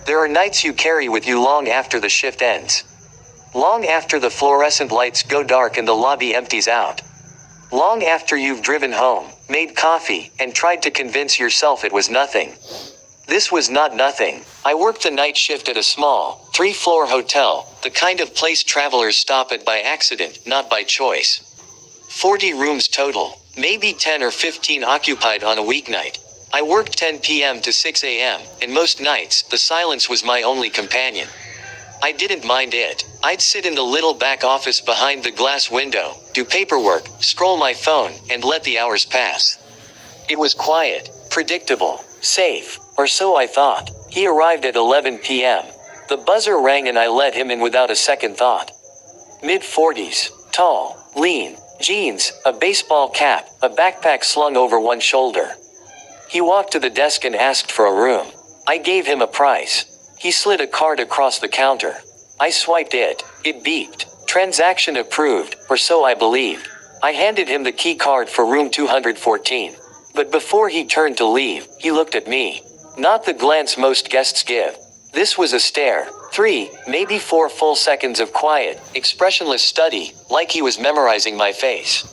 There are nights you carry with you long after the shift ends. Long after the fluorescent lights go dark and the lobby empties out. Long after you've driven home, made coffee, and tried to convince yourself it was nothing. This was not nothing. I worked the night shift at a small, 3-floor hotel, the kind of place travelers stop at by accident, not by choice. 40 rooms total, maybe 10 or 15 occupied on a weeknight. I worked 10 p.m. to 6 a.m., and most nights, the silence was my only companion. I didn't mind it. I'd sit in the little back office behind the glass window, do paperwork, scroll my phone, and let the hours pass. It was quiet, predictable, safe, or so I thought. He arrived at 11 p.m. The buzzer rang and I let him in without a second thought. Mid-40s, tall, lean, jeans, a baseball cap, a backpack slung over one shoulder. He walked to the desk and asked for a room. I gave him a price. He slid a card across the counter. I swiped it. It beeped. Transaction approved, or so I believed. I handed him the key card for room 214. But before he turned to leave, he looked at me. Not the glance most guests give. This was a stare. 3, maybe 4 full seconds of quiet, expressionless study, like he was memorizing my face.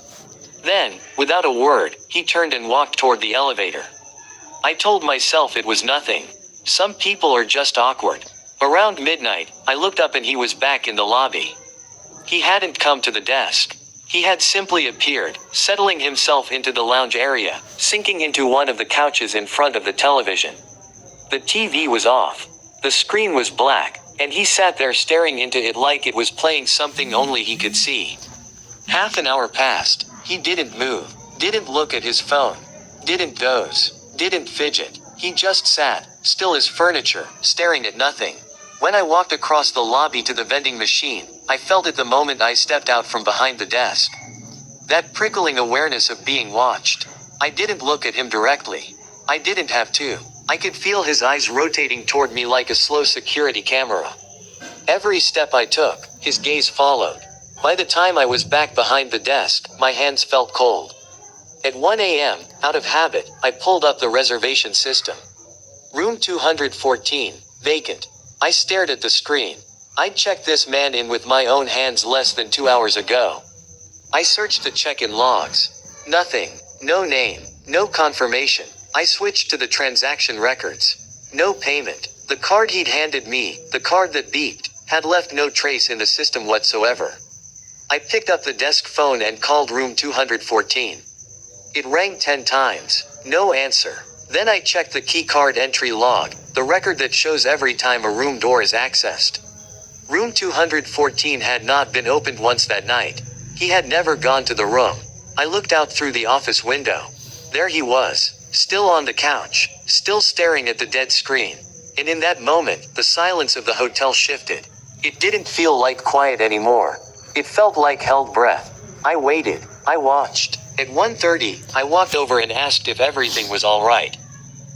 Then, without a word, he turned and walked toward the elevator. I told myself it was nothing. Some people are just awkward. Around midnight, I looked up and he was back in the lobby. He hadn't come to the desk. He had simply appeared, settling himself into the lounge area, sinking into one of the couches in front of the television. The TV was off. The screen was black, and he sat there staring into it like it was playing something only he could see. Half an hour passed. He didn't move, didn't look at his phone, didn't doze, didn't fidget. He just sat, still as furniture, staring at nothing. When I walked across the lobby to the vending machine, I felt it the moment I stepped out from behind the desk. That prickling awareness of being watched. I didn't look at him directly. I didn't have to. I could feel his eyes rotating toward me like a slow security camera. Every step I took, his gaze followed. By the time I was back behind the desk, my hands felt cold. At 1 a.m., out of habit, I pulled up the reservation system. Room 214, vacant. I stared at the screen. I'd checked this man in with my own hands less than 2 hours ago. I searched the check-in logs. Nothing. No name. No confirmation. I switched to the transaction records. No payment. The card he'd handed me, the card that beeped, had left no trace in the system whatsoever. I picked up the desk phone and called room 214. It rang 10 times. No answer. Then I checked the key card entry log, the record that shows every time a room door is accessed. Room 214 had not been opened once that night. He had never gone to the room. I looked out through the office window. There he was, still on the couch, still staring at the dead screen. And in that moment, the silence of the hotel shifted. It didn't feel like quiet anymore. It felt like held breath. I waited. I watched. At 1:30, I walked over and asked if everything was all right.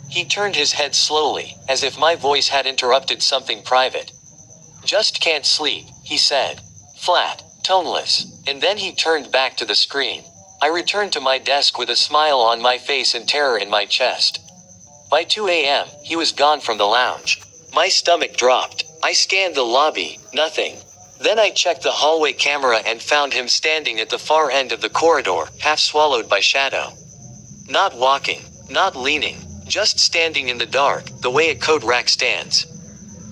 He turned his head slowly, as if my voice had interrupted something private. "Just can't sleep," he said. Flat, toneless. And then he turned back to the screen. I returned to my desk with a smile on my face and terror in my chest. By 2 a.m., he was gone from the lounge. My stomach dropped. I scanned the lobby, nothing. Then I checked the hallway camera and found him standing at the far end of the corridor, half swallowed by shadow. Not walking, not leaning, just standing in the dark, the way a coat rack stands.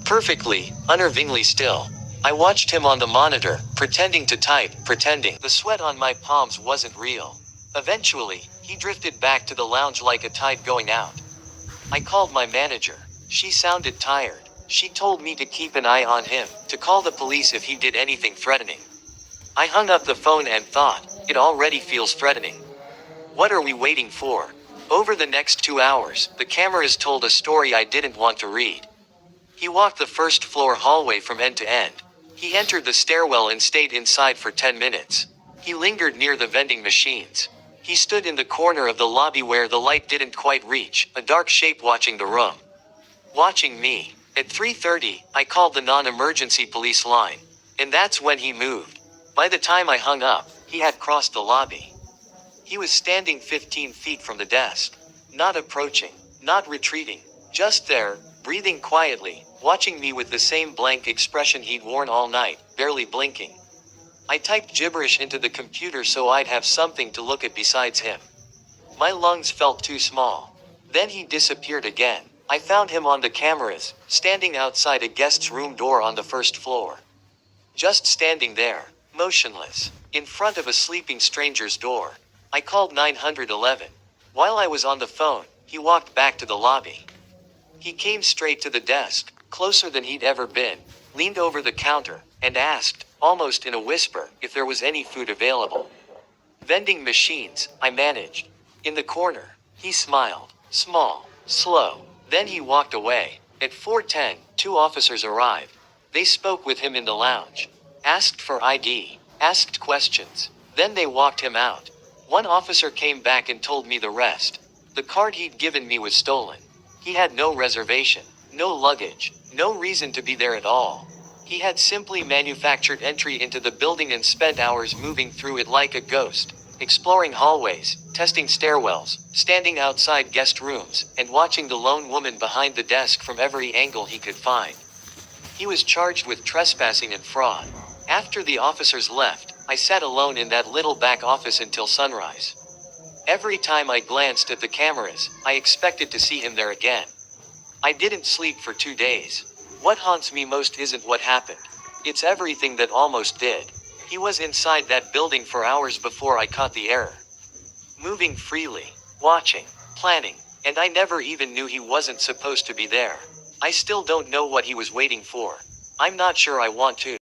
Perfectly, unnervingly still. I watched him on the monitor, pretending to type, pretending. The sweat on my palms wasn't real. Eventually, he drifted back to the lounge like a tide going out. I called my manager. She sounded tired. She told me to keep an eye on him, to call the police if he did anything threatening. I hung up the phone and thought, it already feels threatening. What are we waiting for? Over the next 2 hours, the cameras told a story I didn't want to read. He walked the first floor hallway from end to end. He entered the stairwell and stayed inside for 10 minutes. He lingered near the vending machines. He stood in the corner of the lobby where the light didn't quite reach, a dark shape watching the room. Watching me. At 3:30, I called the non-emergency police line. And that's when he moved. By the time I hung up, he had crossed the lobby. He was standing 15 feet from the desk. Not approaching, not retreating, just there, breathing quietly, watching me with the same blank expression he'd worn all night, barely blinking. I typed gibberish into the computer so I'd have something to look at besides him. My lungs felt too small. Then he disappeared again. I found him on the cameras, standing outside a guest's room door on the first floor. Just standing there, motionless, in front of a sleeping stranger's door. I called 911. While I was on the phone, he walked back to the lobby. He came straight to the desk, closer than he'd ever been, leaned over the counter, and asked, almost in a whisper, if there was any food available. Vending machines, I managed. In the corner. He smiled. Small. Slow. Then he walked away. At 4:10, 2 officers arrived. They spoke with him in the lounge. Asked for ID. Asked questions. Then they walked him out. One officer came back and told me the rest. The card he'd given me was stolen. He had no reservation. No luggage. No reason to be there at all. He had simply manufactured entry into the building and spent hours moving through it like a ghost, exploring hallways, testing stairwells, standing outside guest rooms, and watching the lone woman behind the desk from every angle he could find. He was charged with trespassing and fraud. After the officers left, I sat alone in that little back office until sunrise. Every time I glanced at the cameras, I expected to see him there again. I didn't sleep for 2 days. What haunts me most isn't what happened. It's everything that almost did. He was inside that building for hours before I caught the error. Moving freely, watching, planning, and I never even knew he wasn't supposed to be there. I still don't know what he was waiting for. I'm not sure I want to.